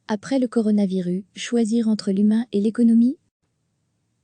Après le coronavirus, choisir entre l'humain et l'économie?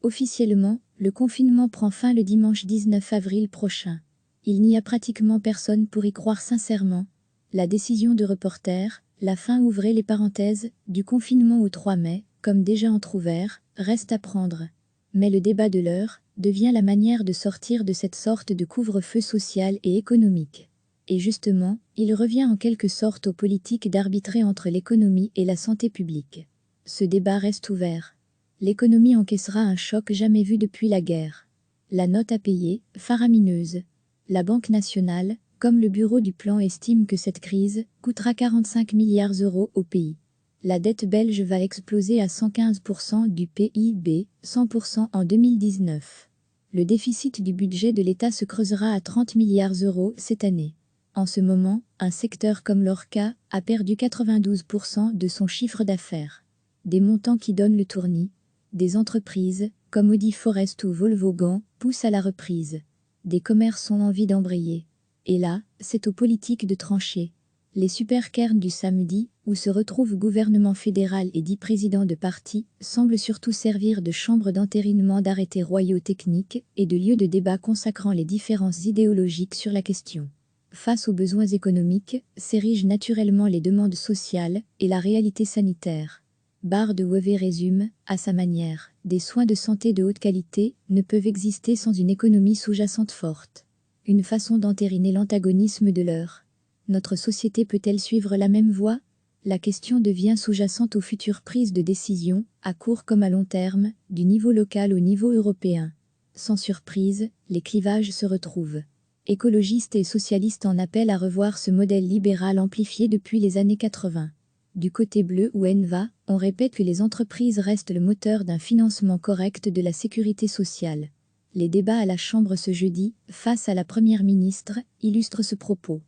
Officiellement, le confinement prend fin le dimanche 19 avril prochain. Il n'y a pratiquement personne pour y croire sincèrement. La décision de Reporter, la fin ouvrez les parenthèses, du confinement au 3 mai, comme déjà entrouvert, reste à prendre. Mais le débat de l'heure devient la manière de sortir de cette sorte de couvre-feu social et économique. Et justement, il revient en quelque sorte aux politiques d'arbitrer entre l'économie et la santé publique. Ce débat reste ouvert. L'économie encaissera un choc jamais vu depuis la guerre. La note à payer, faramineuse. La Banque nationale, comme le bureau du plan, estime que cette crise coûtera 45 milliards d'euros au pays. La dette belge va exploser à 115% du PIB, 100% en 2019. Le déficit du budget de l'État se creusera à 30 milliards d'euros cette année. En ce moment, un secteur comme l'ORCA a perdu 92% de son chiffre d'affaires. Des montants qui donnent le tournis. Des entreprises, comme Audi Forest ou Volkswagen, poussent à la reprise. Des commerces ont envie d'embrayer. Et là, c'est aux politiques de trancher. Les supercairns du samedi, où se retrouvent gouvernement fédéral et 10 présidents de partis, semblent surtout servir de chambre d'entérinement d'arrêtés royaux techniques et de lieu de débat consacrant les différences idéologiques sur la question. Face aux besoins économiques, s'érigent naturellement les demandes sociales et la réalité sanitaire. Barre de Wever résume, à sa manière, des soins de santé de haute qualité ne peuvent exister sans une économie sous-jacente forte. Une façon d'entériner l'antagonisme de l'heure. Notre société peut-elle suivre la même voie? La question devient sous-jacente aux futures prises de décision, à court comme à long terme, du niveau local au niveau européen. Sans surprise, les clivages se retrouvent. Écologistes et socialistes en appellent à revoir ce modèle libéral amplifié depuis les années 80. Du côté bleu ou ENVA, on répète que les entreprises restent le moteur d'un financement correct de la sécurité sociale. Les débats à la Chambre ce jeudi, face à la Première ministre, illustrent ce propos.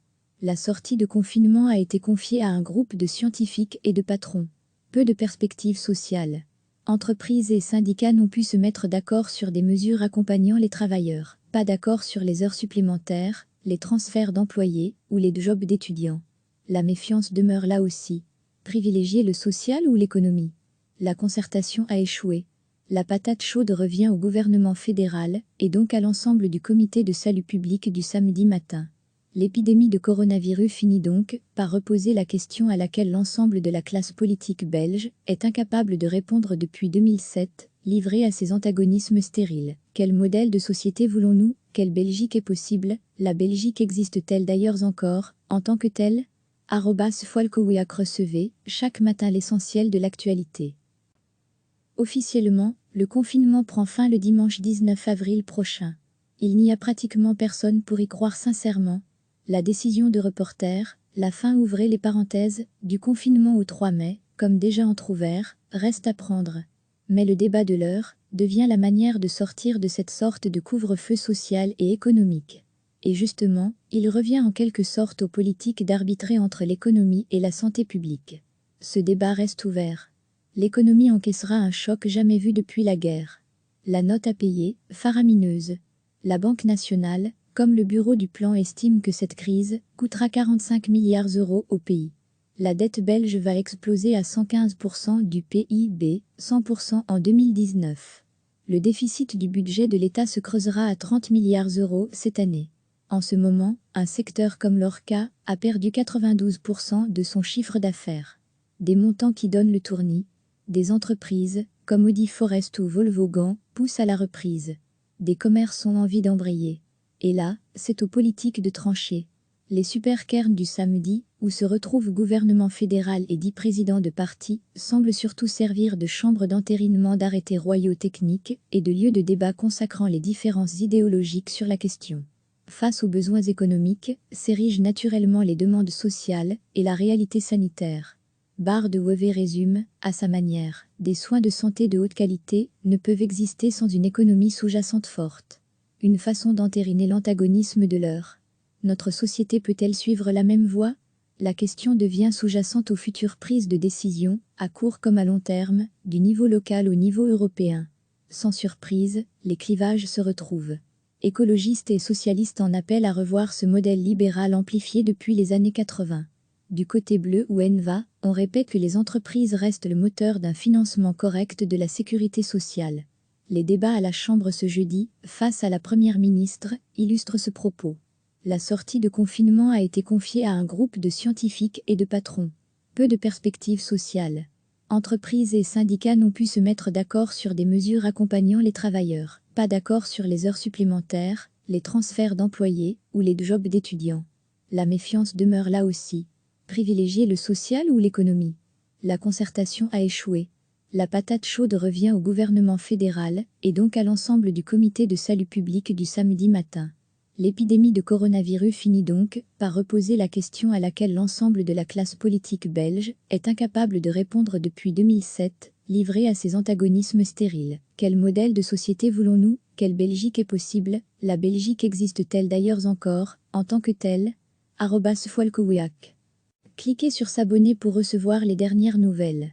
La sortie de confinement a été confiée à un groupe de scientifiques et de patrons. Peu de perspectives sociales. Entreprises et syndicats n'ont pu se mettre d'accord sur des mesures accompagnant les travailleurs. Pas d'accord sur les heures supplémentaires, les transferts d'employés ou les jobs d'étudiants. La méfiance demeure là aussi. Privilégier le social ou l'économie? La concertation a échoué. La patate chaude revient au gouvernement fédéral et donc à l'ensemble du comité de salut public du samedi matin. L'épidémie de coronavirus finit donc par reposer la question à laquelle l'ensemble de la classe politique belge est incapable de répondre depuis 2007, livrée à ces antagonismes stériles. Quel modèle de société voulons-nous? Quelle Belgique est possible? La Belgique existe-t-elle d'ailleurs encore, en tant que telle? @Folkowiak recevez, chaque matin l'essentiel de l'actualité. Officiellement, le confinement prend fin le dimanche 19 avril prochain. Il n'y a pratiquement personne pour y croire sincèrement. La décision de Reporter, la fin ouvrez les parenthèses, du confinement au 3 mai, comme déjà entrouvert, reste à prendre. Mais le débat de l'heure devient la manière de sortir de cette sorte de couvre-feu social et économique. Et justement, il revient en quelque sorte aux politiques d'arbitrer entre l'économie et la santé publique. Ce débat reste ouvert. L'économie encaissera un choc jamais vu depuis la guerre. La note à payer, faramineuse. La Banque nationale, comme le bureau du plan, estime que cette crise coûtera 45 milliards d'euros au pays. La dette belge va exploser à 115% du PIB, 100% en 2019. Le déficit du budget de l'État se creusera à 30 milliards d'euros cette année. En ce moment, un secteur comme l'ORCA a perdu 92% de son chiffre d'affaires. Des montants qui donnent le tournis. Des entreprises, comme Audi Forest ou Volkswagen, poussent à la reprise. Des commerces ont envie d'embrayer. Et là, c'est aux politiques de trancher. Les supercairns du samedi, où se retrouvent gouvernement fédéral et 10 présidents de partis, semblent surtout servir de chambre d'entérinement d'arrêtés royaux techniques et de lieu de débat consacrant les différences idéologiques sur la question. Face aux besoins économiques, s'érigent naturellement les demandes sociales et la réalité sanitaire. Barre de Wever résume, à sa manière, des soins de santé de haute qualité ne peuvent exister sans une économie sous-jacente forte. Une façon d'entériner l'antagonisme de l'heure. Notre société peut-elle suivre la même voie? La question devient sous-jacente aux futures prises de décision, à court comme à long terme, du niveau local au niveau européen. Sans surprise, les clivages se retrouvent. Écologistes et socialistes en appellent à revoir ce modèle libéral amplifié depuis les années 80. Du côté bleu ou Enva, on répète que les entreprises restent le moteur d'un financement correct de la sécurité sociale. Les débats à la Chambre ce jeudi, face à la Première ministre, illustrent ce propos. La sortie de confinement a été confiée à un groupe de scientifiques et de patrons. Peu de perspectives sociales. Entreprises et syndicats n'ont pu se mettre d'accord sur des mesures accompagnant les travailleurs. Pas d'accord sur les heures supplémentaires, les transferts d'employés ou les jobs d'étudiants. La méfiance demeure là aussi. Privilégier le social ou l'économie? La concertation a échoué. La patate chaude revient au gouvernement fédéral et donc à l'ensemble du comité de salut public du samedi matin. L'épidémie de coronavirus finit donc par reposer la question à laquelle l'ensemble de la classe politique belge est incapable de répondre depuis 2007, livrée à ses antagonismes stériles. Quel modèle de société voulons-nous? Quelle Belgique est possible? La Belgique existe-t-elle d'ailleurs encore, en tant que telle? @Foalkowiak. Cliquez sur s'abonner pour recevoir les dernières nouvelles.